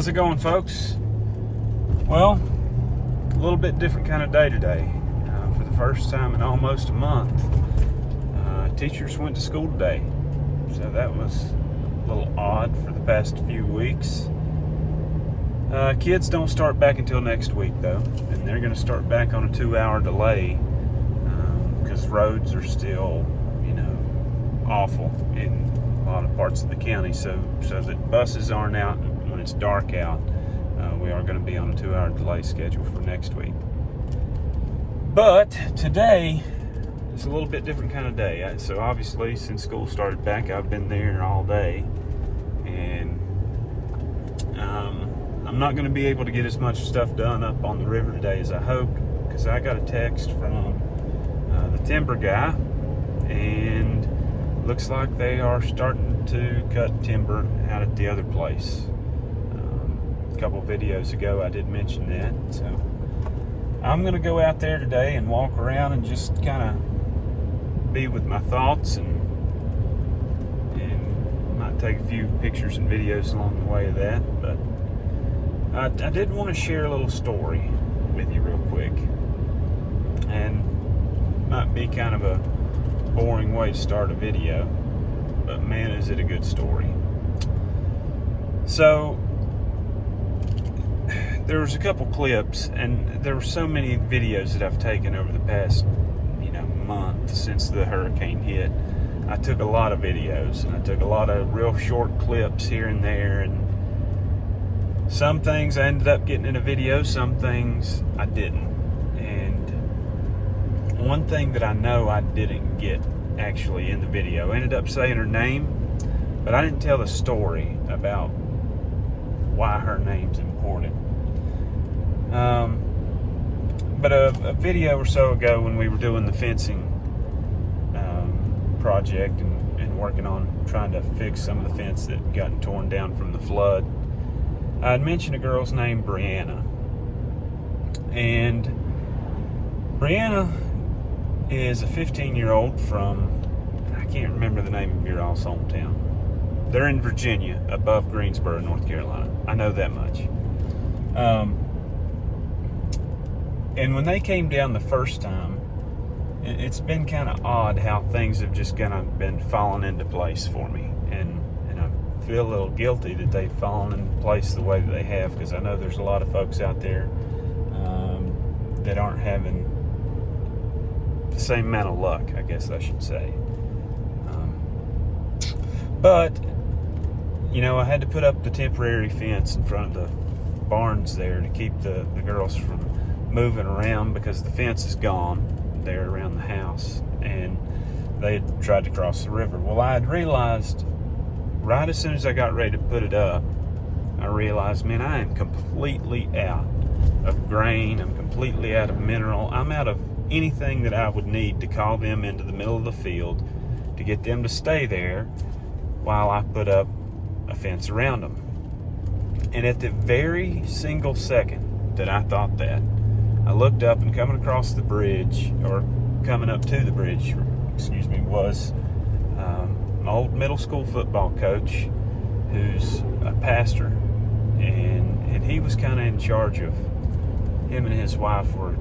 How's it going, folks? Well, a little bit different kind of day today. For the first time in almost a month, teachers went to school today. So that was a little odd for the past few weeks. Kids don't start back until next week, though, and they're going to start back on a 2-hour delay because roads are still, awful in a lot of parts of the county. So that buses aren't out when it's dark out. We are going to be on a 2-hour delay schedule for next week. But today is a little bit different kind of day. So obviously, since school started back, I've been there all day, and I'm not going to be able to get as much stuff done up on the river today as I hoped, because I got a text from the timber guy, and looks like they are starting to cut timber out at the other place. A couple of videos ago I did mention that, so I'm going to go out there today and walk around and just kind of be with my thoughts, and might take a few pictures and videos along the way of that. But I did want to share a little story with you real quick, and might be kind of a boring way to start a video, but man, is it a good story. So there was a couple clips, and there were so many videos that I've taken over the past month since the hurricane hit. I took a lot of videos, and I took a lot of real short clips here and there, and some things I ended up getting in a video, some things I didn't. And one thing that I know I didn't get actually in the video, I ended up saying her name, but I didn't tell the story about why her name's important. But a video or so ago, when we were doing the fencing project and working on trying to fix some of the fence that got torn down from the flood, I had mentioned a girl's name, Brianna. And Brianna is a 15-year-old from, I can't remember the name of your all's hometown. They're in Virginia, above Greensboro, North Carolina. I know that much. And when they came down the first time, it's been kind of odd how things have just kind of been falling into place for me. And I feel a little guilty that they've fallen into place the way that they have, because I know there's a lot of folks out there that aren't having the same amount of luck, I guess I should say. But I had to put up the temporary fence in front of the barns there to keep the girls from moving around, because the fence is gone there around the house, and they had tried to cross the river. Well, I had realized right as soon as I got ready to put it up, I realized, man, I am completely out of grain. I'm completely out of mineral. I'm out of anything that I would need to call them into the middle of the field to get them to stay there while I put up a fence around them. And at the very single second that I thought that, I looked up, and coming across the bridge, or coming up to the bridge, was an old middle school football coach who's a pastor, and he was kind of in charge of, him and his wife were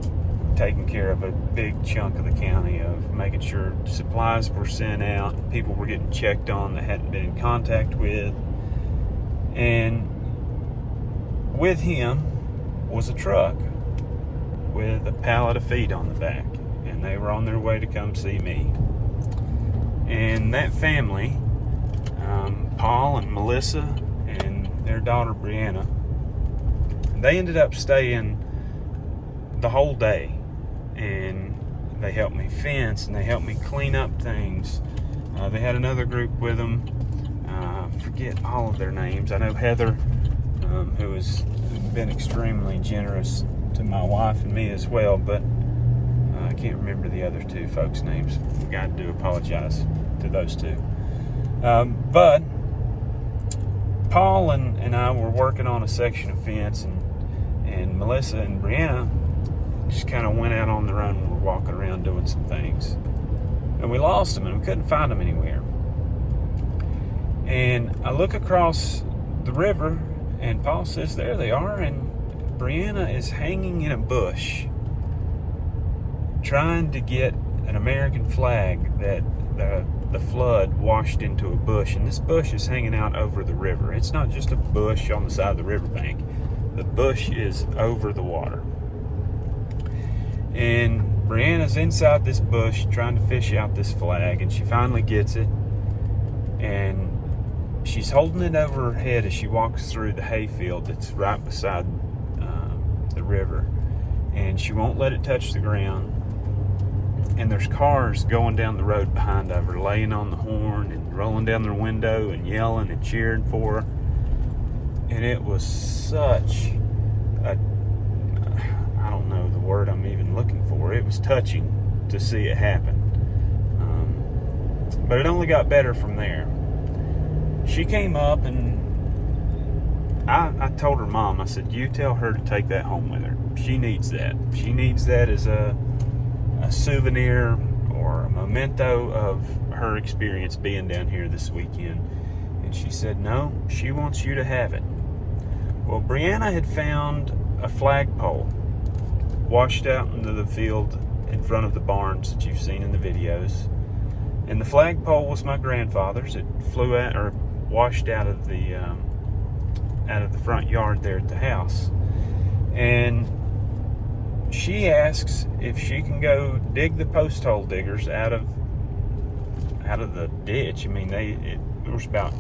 taking care of a big chunk of the county, of making sure supplies were sent out, people were getting checked on that hadn't been in contact with. And with him was a truck with a pallet of feed on the back, and they were on their way to come see me. And that family, Paul and Melissa and their daughter Brianna, they ended up staying the whole day, and they helped me fence, and they helped me clean up things. They had another group with them. Forget all of their names. I know Heather, who has been extremely generous to my wife and me as well, but I can't remember the other two folks' names. I do apologize to those two. But Paul and I were working on a section of fence, and Melissa and Brianna just kind of went out on their own and were walking around doing some things. And we lost them, and we couldn't find them anywhere. And I look across the river, And Paul says, there they are, and Brianna is hanging in a bush trying to get an American flag that the flood washed into a bush. And this bush is hanging out over the river. It's not just a bush on the side of the riverbank. The bush is over the water. And Brianna's inside this bush trying to fish out this flag, and she finally gets it. And she's holding it over her head as she walks through the hayfield that's right beside the river. And she won't let it touch the ground. And there's cars going down the road behind of her, laying on the horn and rolling down their window and yelling and cheering for her. And it was such a, I don't know the word I'm even looking for. It was touching to see it happen. But it only got better from there. She came up, and I told her mom, I said, you tell her to take that home with her. She needs that. She needs that as a souvenir or a memento of her experience being down here this weekend. And she said, no, she wants you to have it. Well, Brianna had found a flagpole washed out into the field in front of the barns that you've seen in the videos. And the flagpole was my grandfather's. It flew out, or washed out of the front yard there at the house. And she asks if she can go dig the post hole diggers out of the ditch. I mean, there was about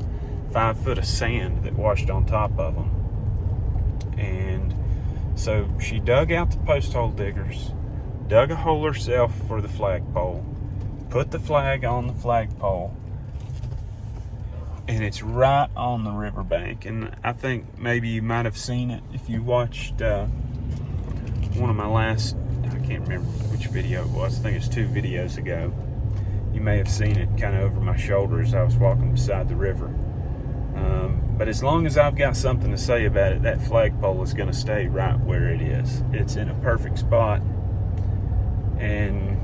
5 foot of sand that washed on top of them. And so she dug out the post hole diggers, dug a hole herself for the flagpole, put the flag on the flagpole, and it's right on the riverbank. And I think maybe you might have seen it if you watched one of my last, I can't remember which video it was, I think it's 2 videos ago. You may have seen it kind of over my shoulder as I was walking beside the river. But as long as I've got something to say about it, that flagpole is going to stay right where it is. It's in a perfect spot, and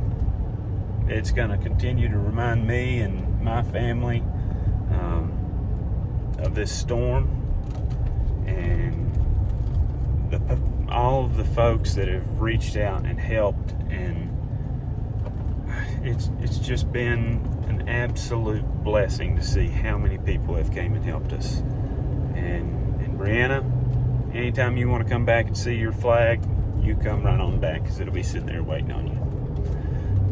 it's going to continue to remind me and my family of this storm, and all of the folks that have reached out and helped. And it's just been an absolute blessing to see how many people have came and helped us. And Brianna, anytime you want to come back and see your flag, you come right on back, because it'll be sitting there waiting on you.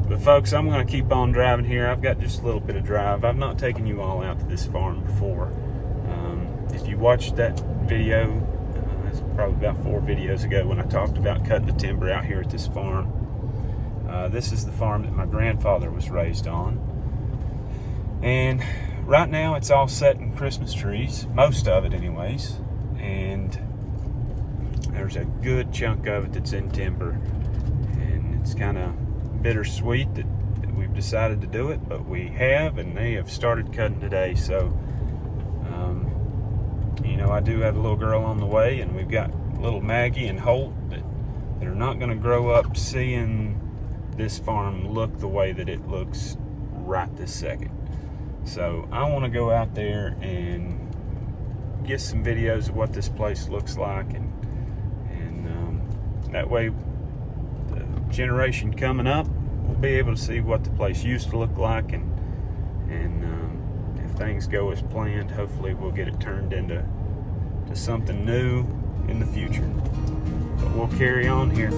But folks, I'm going to keep on driving here. I've got just a little bit of drive. I've not taken you all out to this farm before. If you watched that video, it's probably about 4 videos ago when I talked about cutting the timber out here at this farm. This is the farm that my grandfather was raised on. And right now it's all set in Christmas trees, most of it anyways. And there's a good chunk of it that's in timber. And it's kind of bittersweet that we've decided to do it, but we have, and they have started cutting today. So, I do have a little girl on the way, and we've got little Maggie and Holt that are not going to grow up seeing this farm look the way that it looks right this second. So I want to go out there and get some videos of what this place looks like, and that way the generation coming up will be able to see what the place used to look like, and if things go as planned, hopefully we'll get it turned into something new in the future. But we'll carry on here.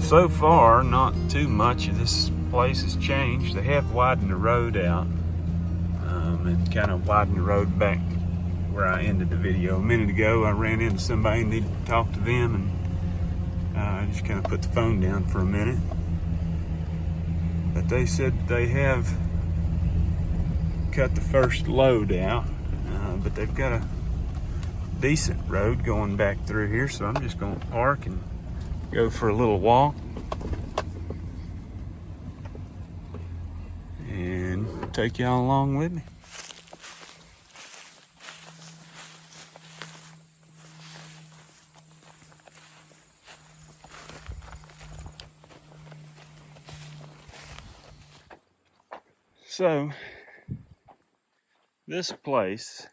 So far, not too much of this place has changed. They have widened the road out and kind of widened the road back where I ended the video a minute ago. I ran into somebody and needed to talk to them, and I just kind of put the phone down for a minute. But they said they have cut the first load out, but they've got a decent road going back through here, so I'm just going to park and go for a little walk and take y'all along with me. So this place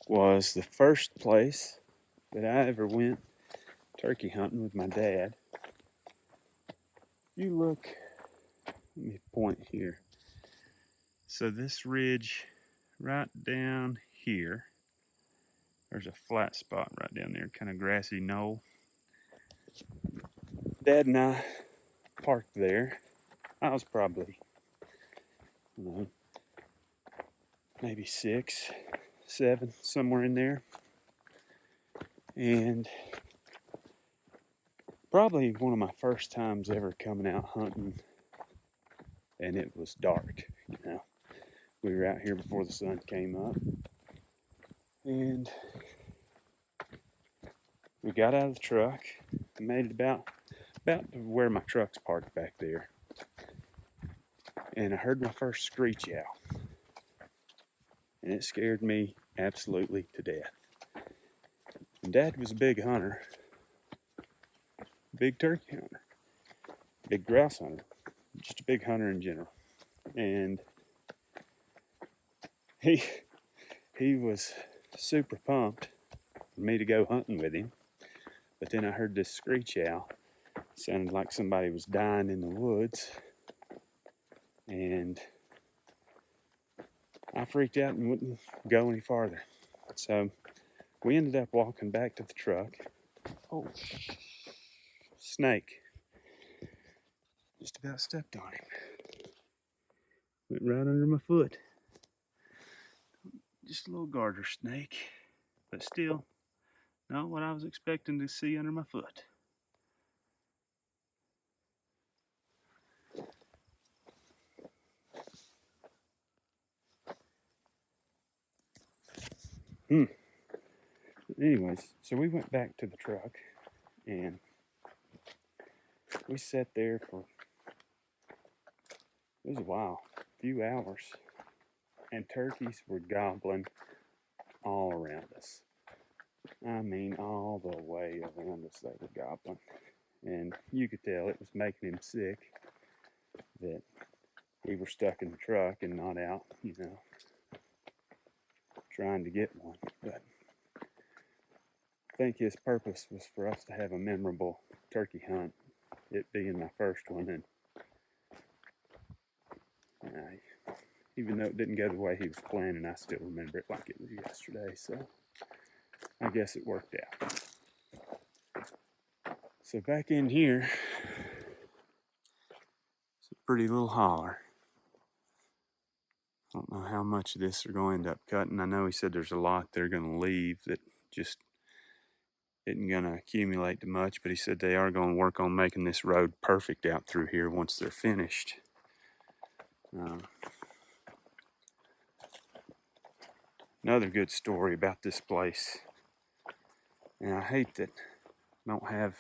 was the first place that I ever went turkey hunting with my dad. You look, let me point here. So this ridge right down here, there's a flat spot right down there, kind of grassy knoll. Dad and I parked there. I was probably, maybe 6, 7, somewhere in there. And probably one of my first times ever coming out hunting, and it was dark, We were out here before the sun came up, and we got out of the truck and made it about to where my truck's parked back there. And I heard my first screech owl, and it scared me absolutely to death. And Dad was a big hunter, big turkey hunter, big grouse hunter, just a big hunter in general. And he was super pumped for me to go hunting with him. But then I heard this screech owl. It sounded like somebody was dying in the woods. And I freaked out and wouldn't go any farther. So we ended up walking back to the truck. Oh, snake. Just about stepped on him. Went right under my foot. Just a little garter snake, but still not what I was expecting to see under my foot. Anyways, so we went back to the truck and we sat there for, it was a while, a few hours, and turkeys were gobbling all around us. I mean, all the way around us they were gobbling. And you could tell it was making him sick that we were stuck in the truck and not out, trying to get one. But I think his purpose was for us to have a memorable turkey hunt, it being my first one. And even though it didn't go the way he was planning, I still remember it like it was yesterday. So I guess it worked out. So back in here, it's a pretty little holler. I don't know how much of this they're going to end up cutting. I know he said there's a lot they're going to leave that just isn't going to accumulate to much, but he said they are going to work on making this road perfect out through here once they're finished. Another good story about this place, and I hate that I don't have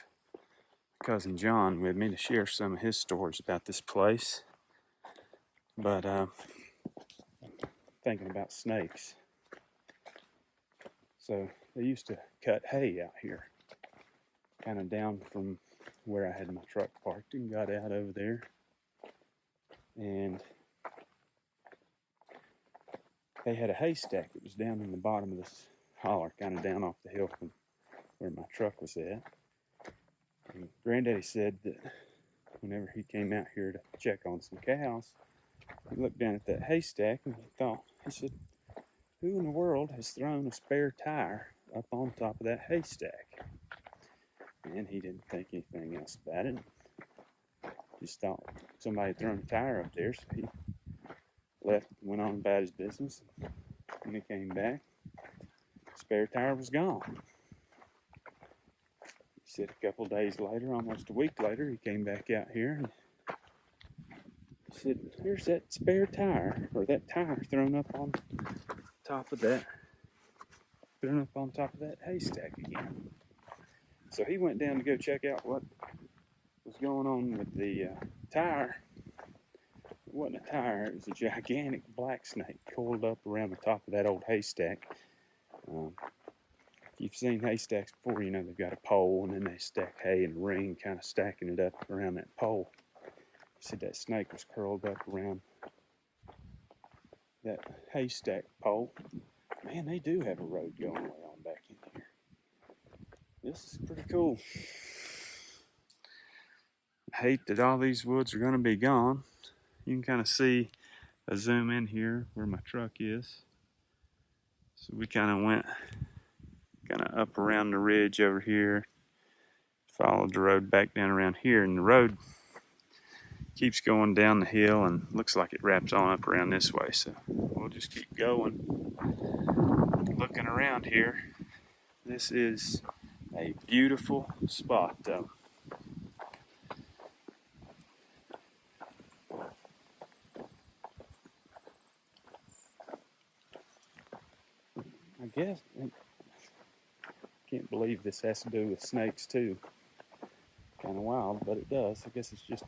cousin John with me to share some of his stories about this place, but thinking about snakes. So they used to cut hay out here, kind of down from where I had my truck parked, and got out over there. And they had a haystack that was down in the bottom of this holler, kind of down off the hill from where my truck was at. And Granddaddy said that whenever he came out here to check on some cows, he looked down at that haystack and he said, who in the world has thrown a spare tire up on top of that haystack? And he didn't think anything else about it. Just thought somebody had thrown a tire up there, so he left, went on about his business. When he came back, spare tire was gone. He said a couple days later, almost a week later, he came back out here and he said, "There's that spare tire, or that tire thrown up on top of that haystack again." So he went down to go check out what was going on with the tire. It wasn't a tire, it was a gigantic black snake coiled up around the top of that old haystack. If you've seen haystacks before, you know they've got a pole and then they stack hay in a ring, kind of stacking it up around that pole. He said that snake was curled up around that haystack pole. Man, they do have a road going way on back in here. This is pretty cool. I hate that all these woods are going to be gone. You can kind of see a zoom in here where my truck is. So we kind of went up around the ridge over here, followed the road back down around here, and the road keeps going down the hill and looks like it wraps on up around this way. So we'll just keep going, looking around here. This is a beautiful spot though. I guess, I can't believe this has to do with snakes too. Kind of wild, but it does. I guess it's just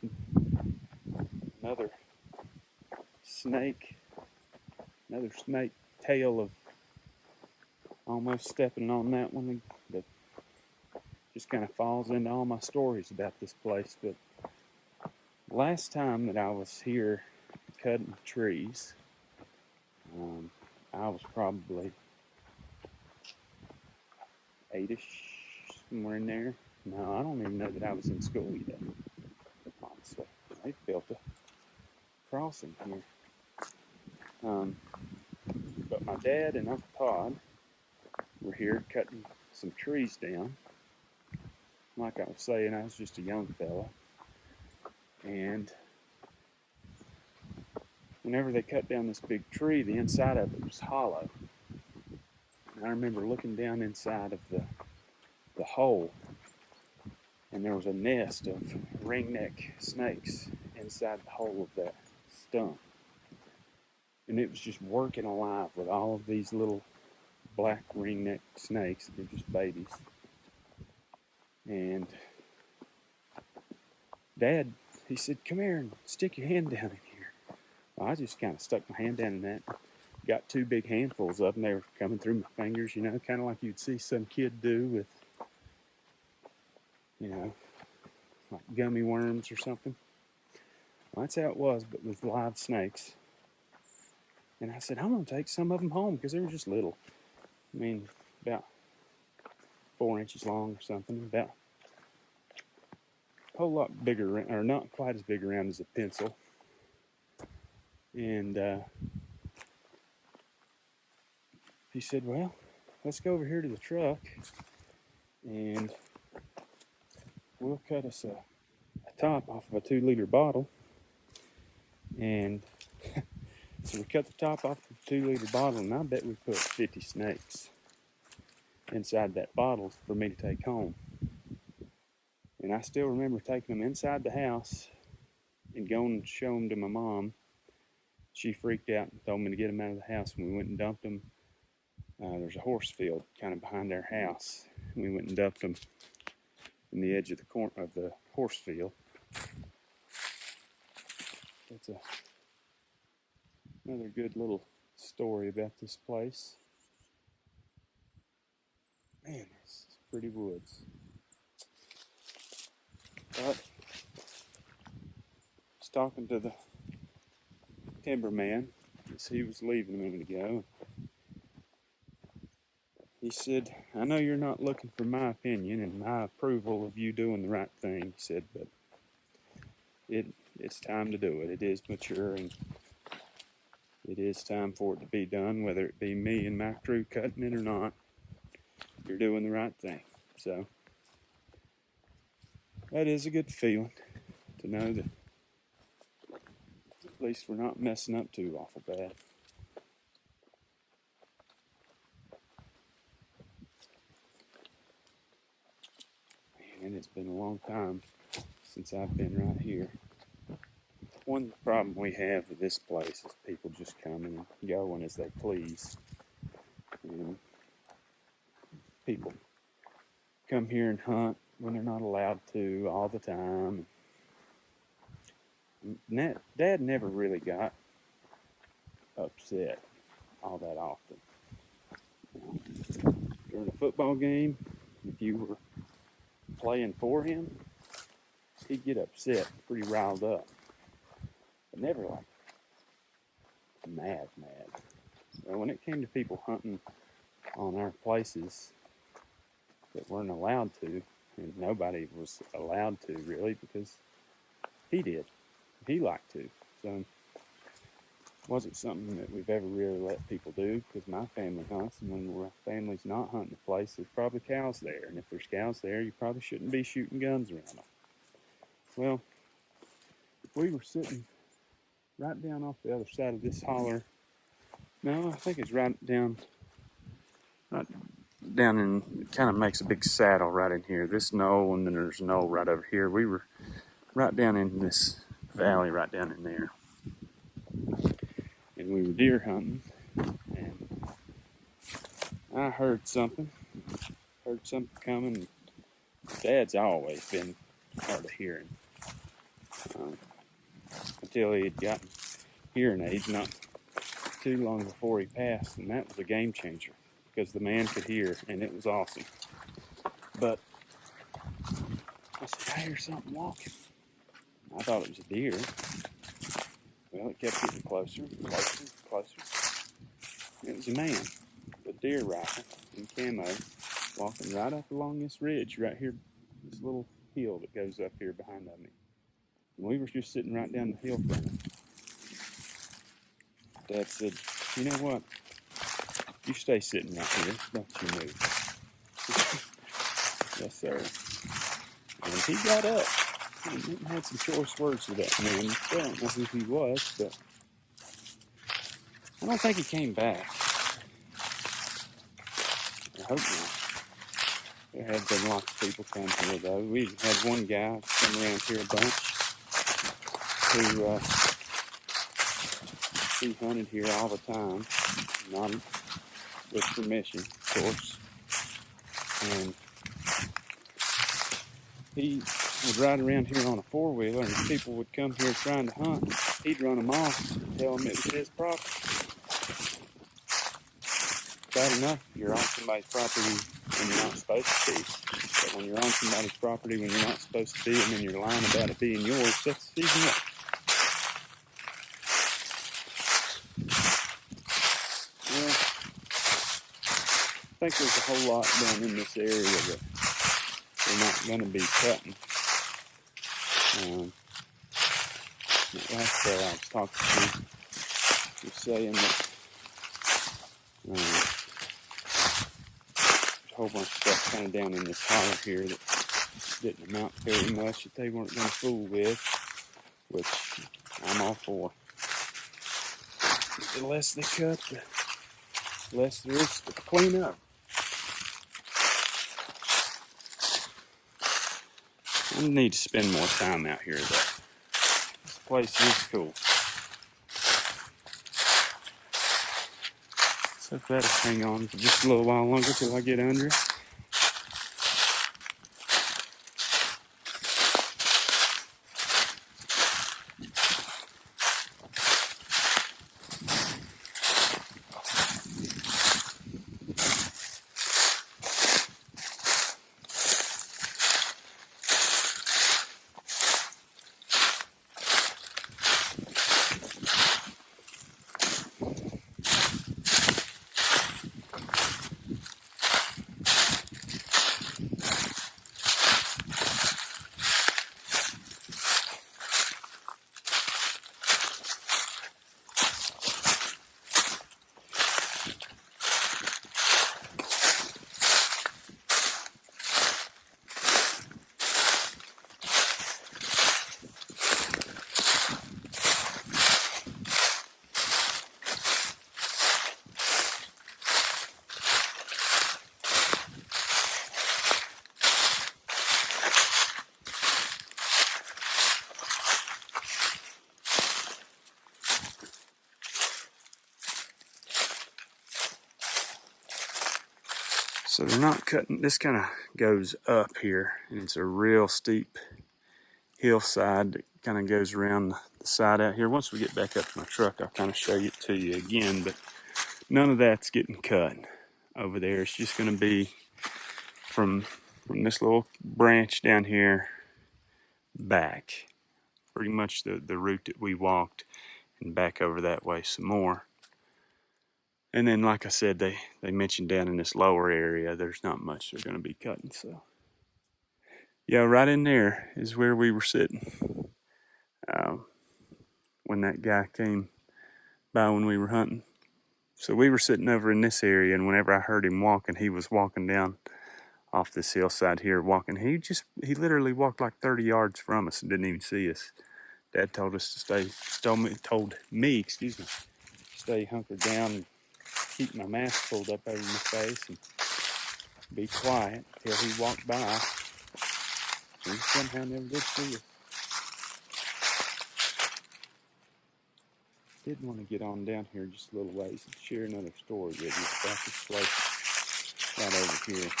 another snake tail of almost stepping on that one, that just kind of falls into all my stories about this place. But last time that I was here cutting trees, I was probably 8-ish, somewhere in there. No, I don't even know that I was in school yet, honestly. They built a crossing here. But my dad and Uncle Todd were here cutting some trees down. Like I was saying, I was just a young fella. And whenever they cut down this big tree, the inside of it was hollow. And I remember looking down inside of the hole, and there was a nest of ringneck snakes inside the hole of that stump. And it was just working alive with all of these little black ringneck snakes. They're just babies. And Dad, he said, "Come here and stick your hand down in here." Well, I just kind of stuck my hand down in that. Got 2 big handfuls of them. They were coming through my fingers, you know, kind of like you'd see some kid do with, you know, like gummy worms or something. Well, that's how it was, but with live snakes. And I said, "I'm going to take some of them home," because they were just little. I mean, about 4 inches long or something. About a whole lot bigger, or not quite as big around as a pencil. And he said, "Well, let's go over here to the truck and we'll cut us a top off of a 2-liter bottle." And so we cut the top off of a 2-liter bottle, and I bet we put 50 snakes inside that bottle for me to take home. And I still remember taking them inside the house and going and showing them to my mom. She freaked out and told me to get them out of the house, and we went and dumped them. There's a horse field kind of behind our house. We went and dumped them in the edge of the horse field. That's another good little story about this place. Man, this is pretty woods. But I was talking to the timberman as he was leaving a minute ago. He said, "I know you're not looking for my opinion and my approval of you doing the right thing," he said, "but it's time to do it. It is mature, and it is time for it to be done, whether it be me and my crew cutting it or not. You're doing the right thing." So that is a good feeling to know that at least we're not messing up too awful bad. Man, it's been a long time since I've been right here. One problem we have with this place is people just coming and going as they please. People come here and hunt when they're not allowed to all the time. Dad never really got upset all that often. During a football game, if you were playing for him, he'd get upset, pretty riled up. But never like mad. Well, when it came to people hunting on our places that weren't allowed to, and nobody was allowed to really because he did. He liked to. So it wasn't something that we've ever really let people do because my family hunts, and when our family's not hunting a place, there's probably cows there. And if there's cows there, you probably shouldn't be shooting guns around them. Well, we were sitting right down off the other side of this holler. No, I think it's right down in, it kind of makes a big saddle right in here. This knoll, and then there's a knoll right over here. We were right down in this valley right down in there. And we were deer hunting, and I heard something coming. Dad's always been hard of hearing. Until he had gotten hearing aids not too long before he passed, and that was a game changer because the man could hear, and it was awesome. But I said, I hear something walking. I thought it was a deer. Well, it kept getting closer. It was a man with a deer rifle and camo walking right up along this ridge right here, this little hill that goes up here behind me. And we were just sitting right down the hill from him. Dad said, you know what? You stay sitting right here. Don't you move. Yes, sir. And he got up and had some choice words with that man. I don't know who he was, but I don't think he came back. I hope not. There have been lots of people come here, though. We had one guy come around here a bunch who he hunted here all the time, not with permission, of course. And he would ride around here on a four-wheeler, and if people would come here trying to hunt, he'd run them off and tell them it was his property. Bad enough, you're on somebody's property when you're not supposed to be. But when you're on somebody's property when you're not supposed to be, and then you're lying about it being yours, that's even worse. Well, I think there's a whole lot down in this area that we're not going to be cutting. That last fellow I was talking to was saying that there's a whole bunch of stuff kind of down in this holler here that didn't amount very much that they weren't going to fool with, which I'm all for. The less they cut, the less there is to clean up. I need to spend more time out here, though. This place is cool. So if that'll hang on for just a little while longer till I get under it. So they're not cutting, this kind of goes up here, and it's a real steep hillside that kind of goes around the side out here. Once we get back up to my truck, I'll kind of show it to you again, but none of that's getting cut over there. It's just going to be from this little branch down here back, pretty much the route that we walked, and back over that way some more. And then, like I said, they mentioned down in this lower area, there's not much they're going to be cutting. So, yeah, right in there is where we were sitting when that guy came by when we were hunting. So we were sitting over in this area, and whenever I heard him walking, he was walking down off this hillside here walking. He literally walked like 30 yards from us and didn't even see us. Dad told us to told me, stay hunkered down and keep my mask pulled up over my face and be quiet till he walked by. And he somehow never did see us. Did want to get on down here just a little ways and share another story with you about this place right over here.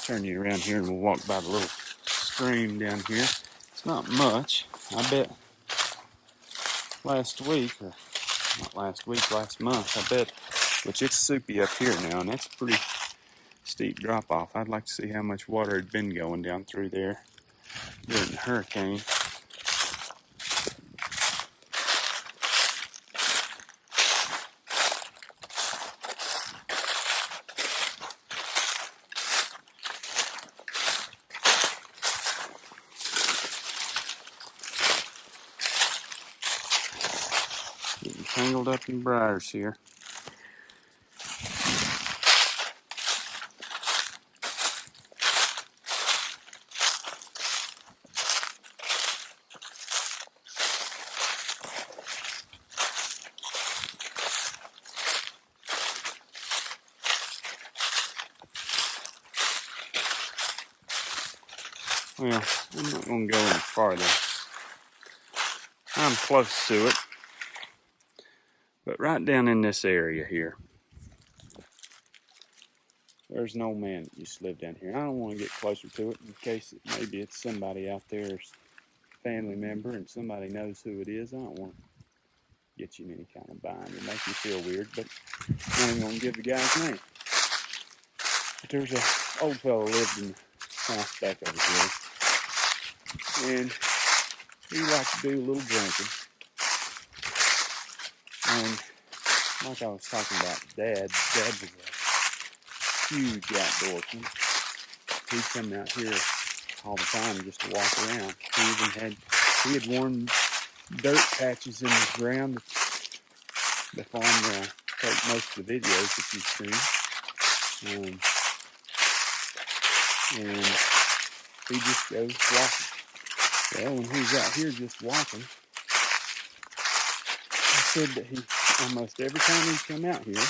Turn you around here and we'll walk by the little stream down here. It's not much. I bet last month, I bet, which it's soupy up here now, and that's a pretty steep drop off. I'd like to see how much water had been going down through there during the hurricane. Getting tangled up in briars here. Well, I'm not going to go any farther. I'm close to it. But right down in this area here, there's an old man that used to live down here. I don't want to get closer to it in case maybe it's somebody out there, family member, and somebody knows who it is. I don't want to get you in any kind of bind. It makes me feel weird, but I ain't going to give the guy's name. But there's an old fellow lived in the house back over here, and he liked to do a little drinking. And like I was talking about Dad was a huge outdoorsman. He'd come out here all the time just to walk around. He had worn dirt patches in the ground the farm take most of the videos that you've seen. And he just goes walking. Well, when he was out here just walking, he said that he almost every time he'd come out here,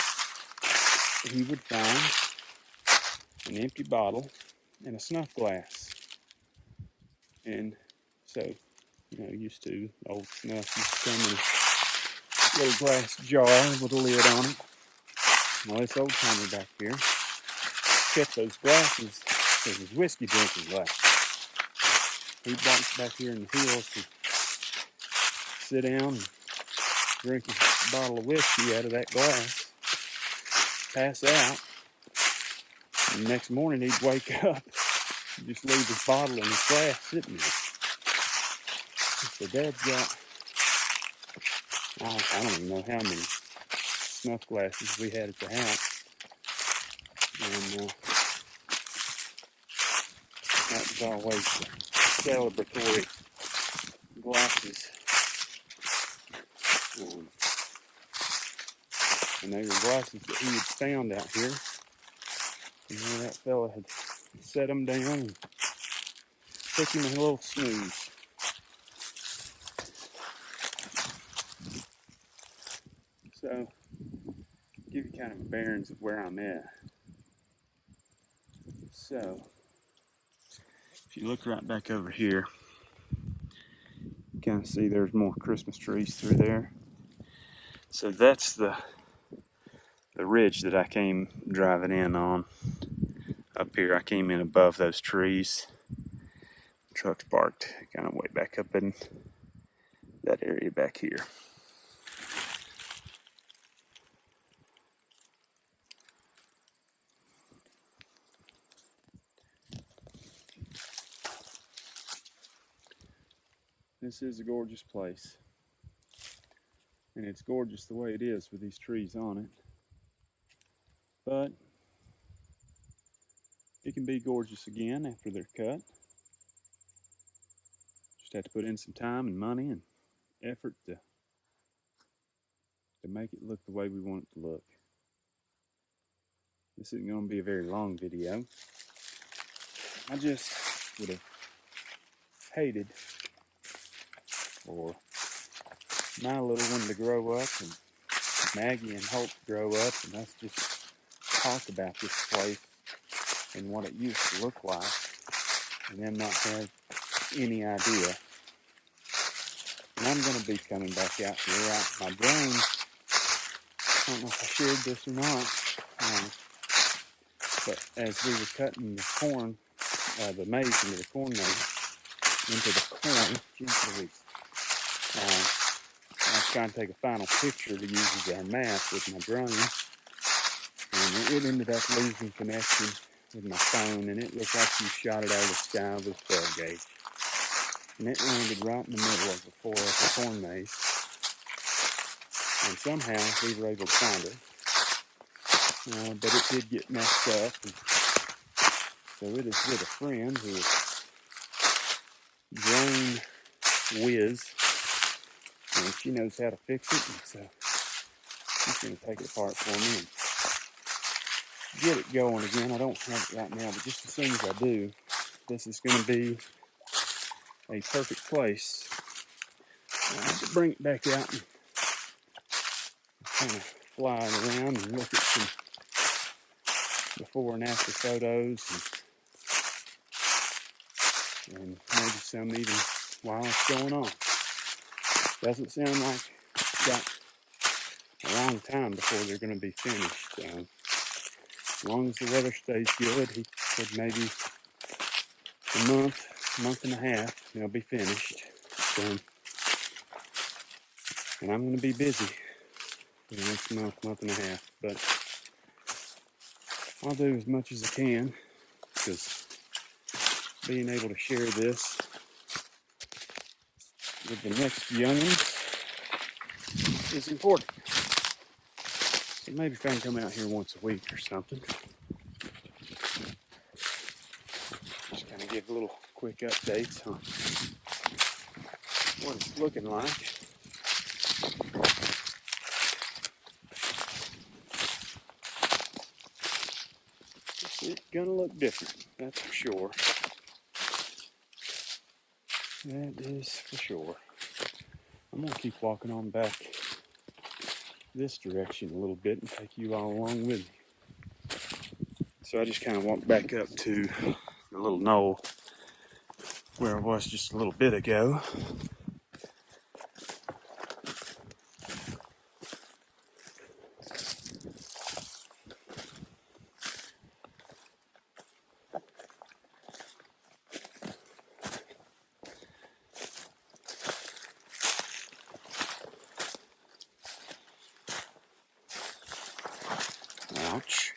he would find an empty bottle and a snuff glass. And so, used to, old snuff used to come in a little glass jar with a lid on it. Well, this old timer back here kept those glasses as his whiskey drinking glass. He'd walk back here in the hills and sit down and drink a bottle of whiskey out of that glass, pass out, and the next morning he'd wake up and just leave his bottle and his glass sitting there. So Dad's got, I don't even know how many snuff glasses we had at the house. And that was always celebratory glasses. And they were glasses that he had found out here. And that fella had set them down and took him a little snooze. So, give you kind of a bearings of where I'm at. So, if you look right back over here, you kind of see there's more Christmas trees through there. So that's the the ridge that I came driving in on. Up here, I came in above those trees. Truck's parked kind of way back up in that area back here. This is a gorgeous place. And it's gorgeous the way it is with these trees on it. But it can be gorgeous again after they're cut. Just have to put in some time and money and effort to make it look the way we want it to look. This isn't going to be a very long video. I just would have hated for my little one to grow up and Maggie and Hope to grow up and us just talk about this place and what it used to look like and them not have any idea. And I'm going to be coming back out here. My drone, I don't know if I shared this or not, but as we were cutting the corn, the maize into the corn maze, into the corn, I was trying to take a final picture to use as our map with my drone, and it ended up losing connection with my phone, and it looked like you shot it out of the sky with a 12 gauge. And it landed right in the middle of the 4-acre corn maze. And somehow we were able to find it. But it did get messed up. And so it is with a friend who is drone whiz. And she knows how to fix it. And so she's going to take it apart for me and get it going again. I don't have it right now, but just as soon as I do, this is going to be a perfect place. I have to bring it back out and kind of fly it around and look at some before and after photos and maybe some even while it's going on. Doesn't sound like it's got a long time before they're going to be finished. As long as the weather stays good, he said maybe a month and a half, they'll be finished. So, and I'm going to be busy for the next month and a half, but I'll do as much as I can, because being able to share this with the next youngins is important. So maybe if I can come out here once a week or something, just kind of give little quick updates on what it's looking like. It's gonna look different, that's for sure. That is for sure. I'm gonna keep walking on back this direction a little bit and take you all along with me. So I just kind of walked back up to the little knoll where I was just a little bit ago. Ouch.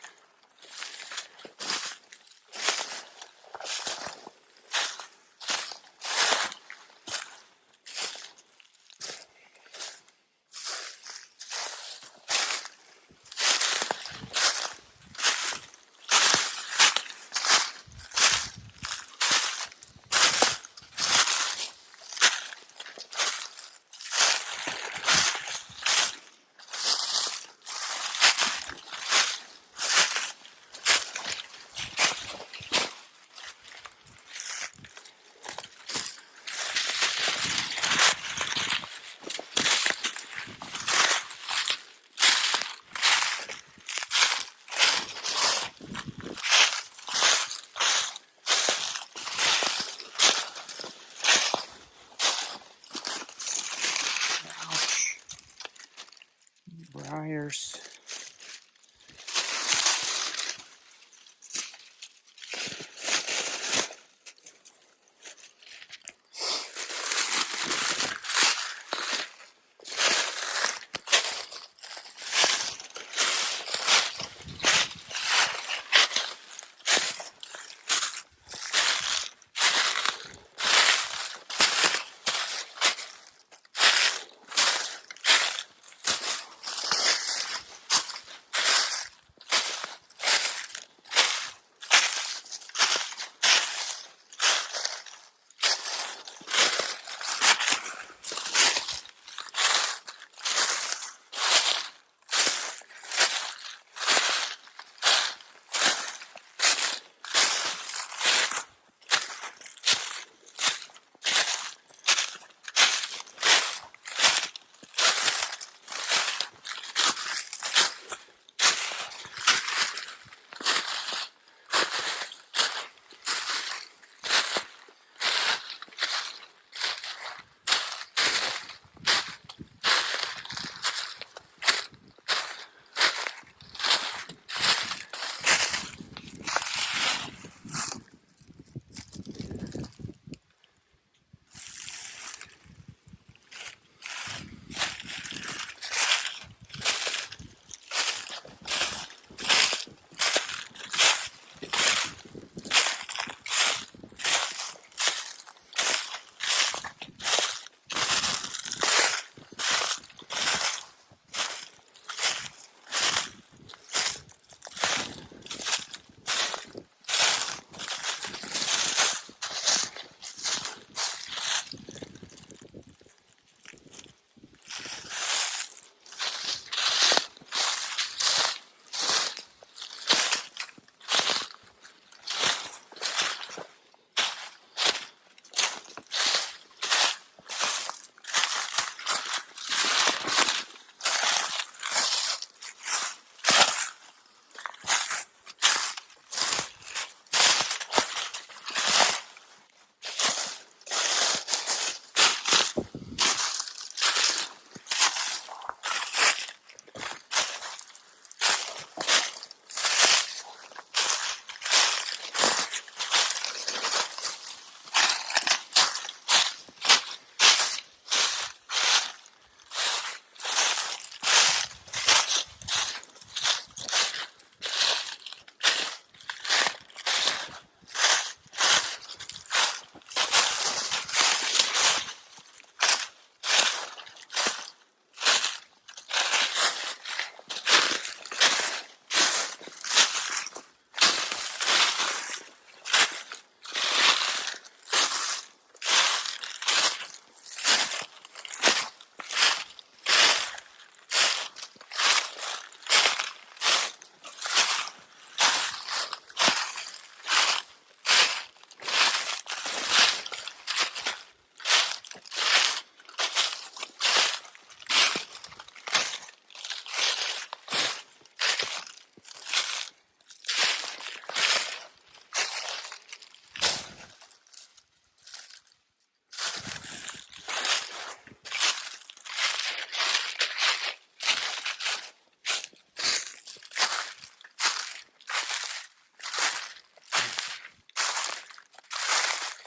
Briars.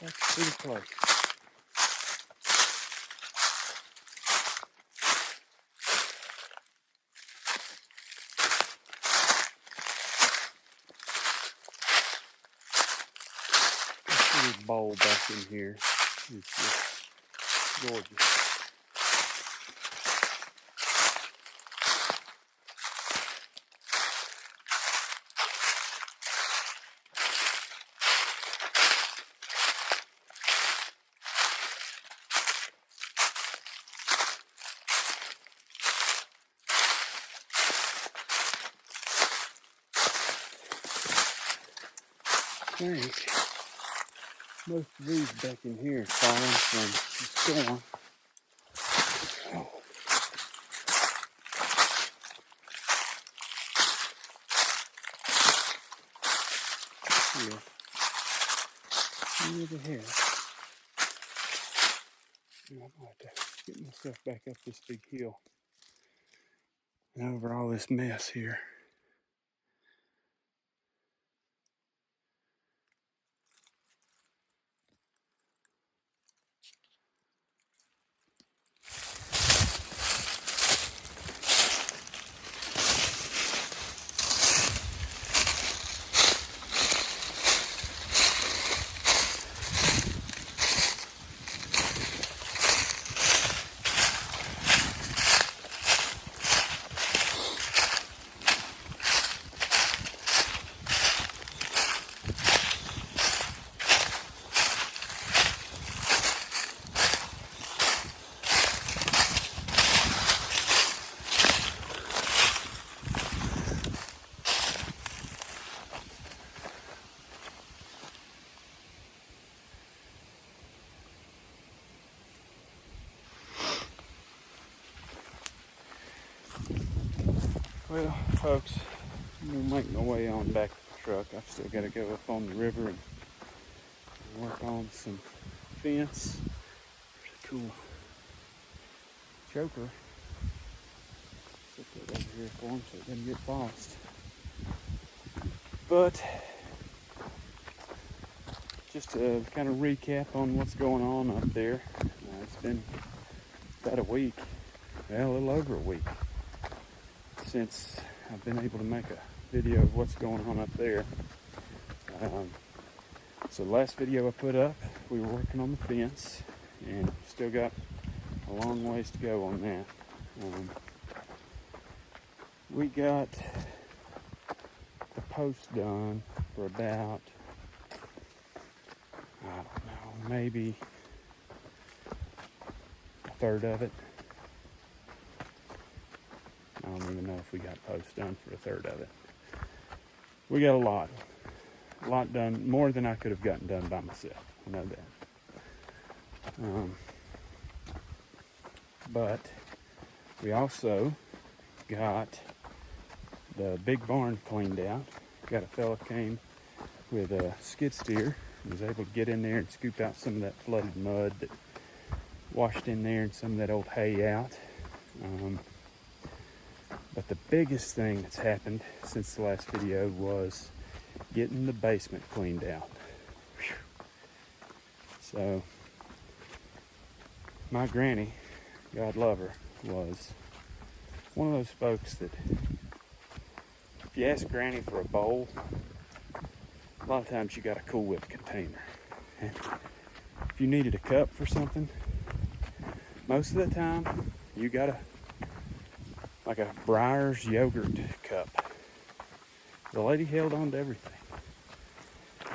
That's pretty close. This little bowl back in here is just gorgeous. I think most of these back in here are falling from the storm. Oh. Here. Near the hair. I'm going to have to get myself back up this big hill and over all this mess here. Well, folks, I'm going to make my way on back to the truck. I've still got to go up on the river and work on some fence. There's a cool choker. Put that over here for him so it doesn't get lost. But just to kind of recap on what's going on up there. It's been about a week, well, a little over a week, since I've been able to make a video of what's going on up there. So the last video I put up, we were working on the fence, and still got a long ways to go on that. We got the post done for about, I don't know, maybe a third of it. I don't even know if we got posts done for a third of it. We got a lot done, more than I could have gotten done by myself. I know that. But we also got the big barn cleaned out. Got a fella came with a skid steer and was able to get in there and scoop out some of that flooded mud that washed in there and some of that old hay out. But the biggest thing that's happened since the last video was getting the basement cleaned out. Whew. So my granny, God love her, was one of those folks that if you ask Granny for a bowl, a lot of times you got a Cool Whip container. And if you needed a cup for something, most of the time you got like a Breyer's yogurt cup. The lady held on to everything.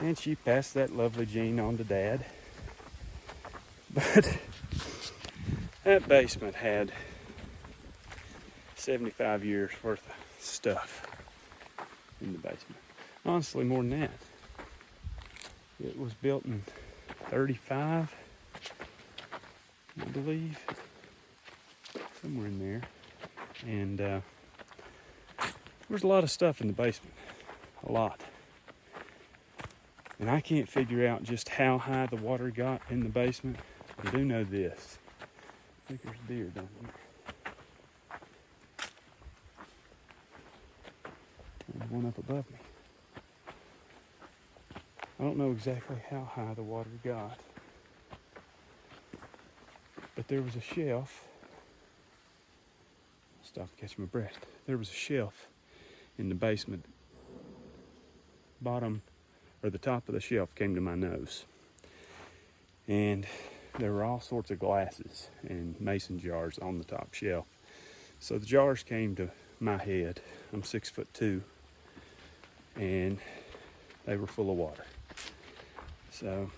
And she passed that lovely gene on to Dad. But that basement had 75 years worth of stuff in the basement. Honestly, more than that. It was built in 35, I believe. Somewhere in there. And there's a lot of stuff in the basement. A lot. And I can't figure out just how high the water got in the basement. I do know this. I think there's deer down here. There's one up above me. don't know exactly how high the water got, but there was a shelf. Stop to catch my breath. There was a shelf in the basement. Bottom, or the top of the shelf came to my nose. And there were all sorts of glasses and mason jars on the top shelf. So the jars came to my head. I'm 6'2", and they were full of water. So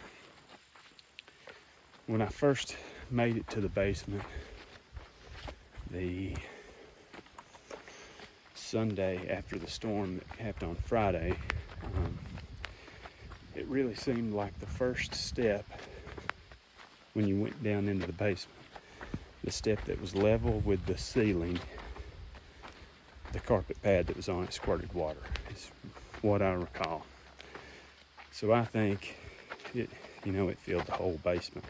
when I first made it to the basement, the Sunday after the storm that happened on Friday, it really seemed like the first step when you went down into the basement, the step that was level with the ceiling, the carpet pad that was on it squirted water, is what I recall. So I think it filled the whole basement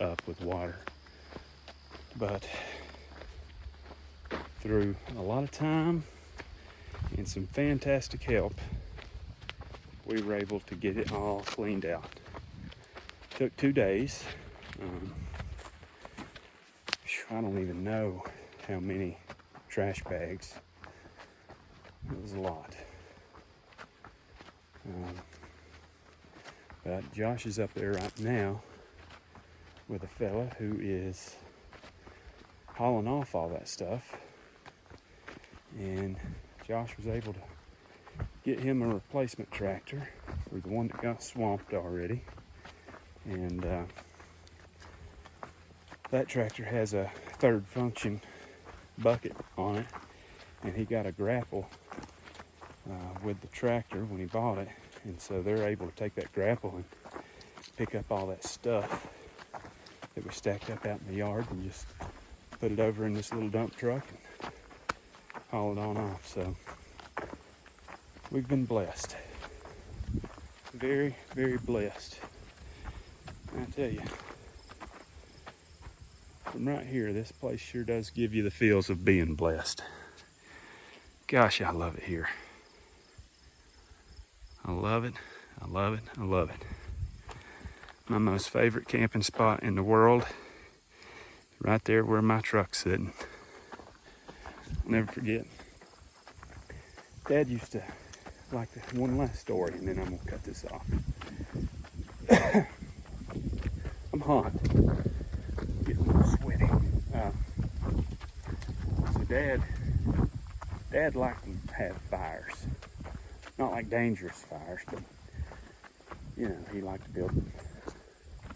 up with water. But through a lot of time and some fantastic help, we were able to get it all cleaned out. Took 2 days. I don't even know how many trash bags. It was a lot. But Josh is up there right now with a fella who is hauling off all that stuff. And Josh was able to get him a replacement tractor for the one that got swamped already. And that tractor has a third function bucket on it, and he got a grapple with the tractor when he bought it, and so they're able to take that grapple and pick up all that stuff that was stacked up out in the yard and just put it over in this little dump truck and haul it on off. So we've been blessed, very, very blessed. I tell you, from right here, this place sure does give you the feels of being blessed. Gosh, I love it here. I love it, I love it, I love it. My most favorite camping spot in the world, right there where my truck's sitting. I'll never forget. Dad used to like one last story, and then I'm gonna cut this off. I'm hot. Getting a little sweaty. So Dad liked to have fires. Not like dangerous fires, but he liked to build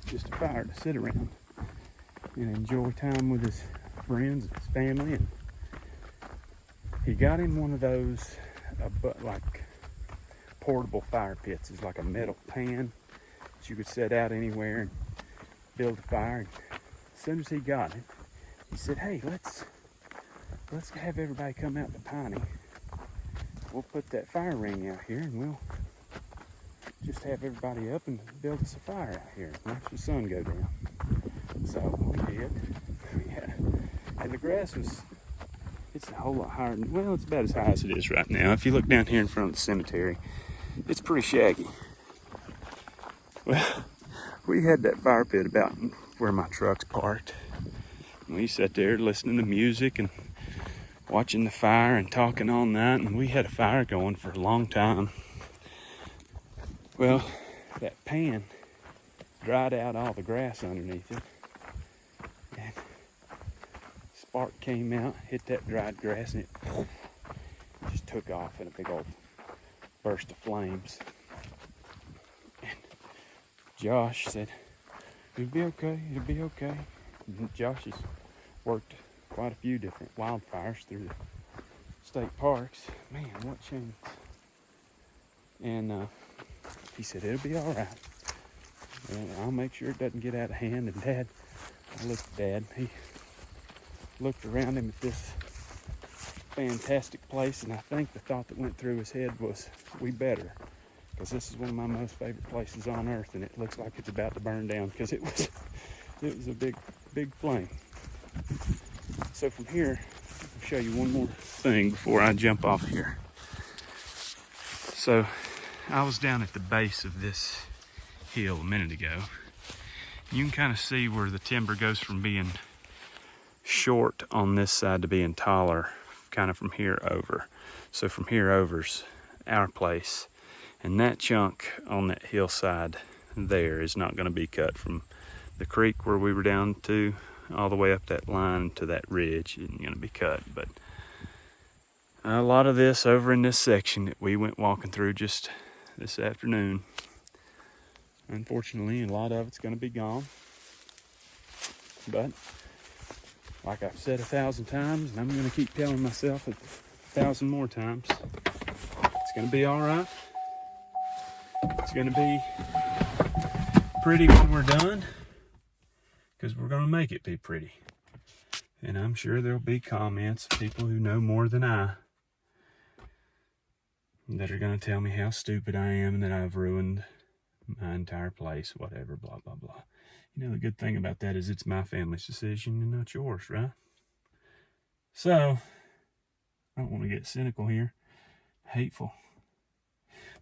just a fire to sit around and enjoy time with his friends and his family. And he got him one of those, like portable fire pits. It's like a metal pan that you could set out anywhere and build a fire. And as soon as he got it, he said, "Hey, let's have everybody come out to Piney. We'll put that fire ring out here, and we'll just have everybody up and build us a fire out here and watch the sun go down." So we did. Yeah. And the grass it's a whole lot higher. Well, it's about as high as it is right now. If you look down here in front of the cemetery, it's pretty shaggy. Well, we had that fire pit about where my truck's parked. We sat there listening to music and watching the fire and talking all night, and we had a fire going for a long time. Well, that pan dried out all the grass underneath it, and spark came out, hit that dried grass, and it just took off in a big old burst of flames. And Josh said, "It'll be okay, it'll be okay." And Josh has worked quite a few different wildfires through the state parks. Man, what changed? And he said, "It'll be all right. And I'll make sure it doesn't get out of hand." And I looked at Dad. He looked around him at this fantastic place, and I think the thought that went through his head was, "We better, because this is one of my most favorite places on earth, and it looks like it's about to burn down," because it was a big flame. So from here, I'll show you one more thing before I jump off here. So I was down at the base of this hill a minute ago. You can kind of see where the timber goes from being short on this side to being taller, kind of from here over. So from here over's our place, and that chunk on that hillside there is not going to be cut from the creek where we were down to all the way up that line to that ridge. Isn't going to be cut, but a lot of this over in this section that we went walking through just this afternoon, unfortunately a lot of it's going to be gone. But like I've said 1,000 times, and I'm going to keep telling myself 1,000 more times, it's going to be all right. It's going to be pretty when we're done, because we're going to make it be pretty. And I'm sure there'll be comments of people who know more than I that are going to tell me how stupid I am and that I've ruined my entire place, whatever, blah, blah, blah. You know, the good thing about that is it's my family's decision and not yours, right? So, I don't want to get cynical here, hateful.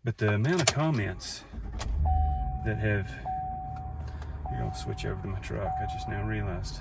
But the amount of comments that have... You're going to switch over to my truck, I just now realized.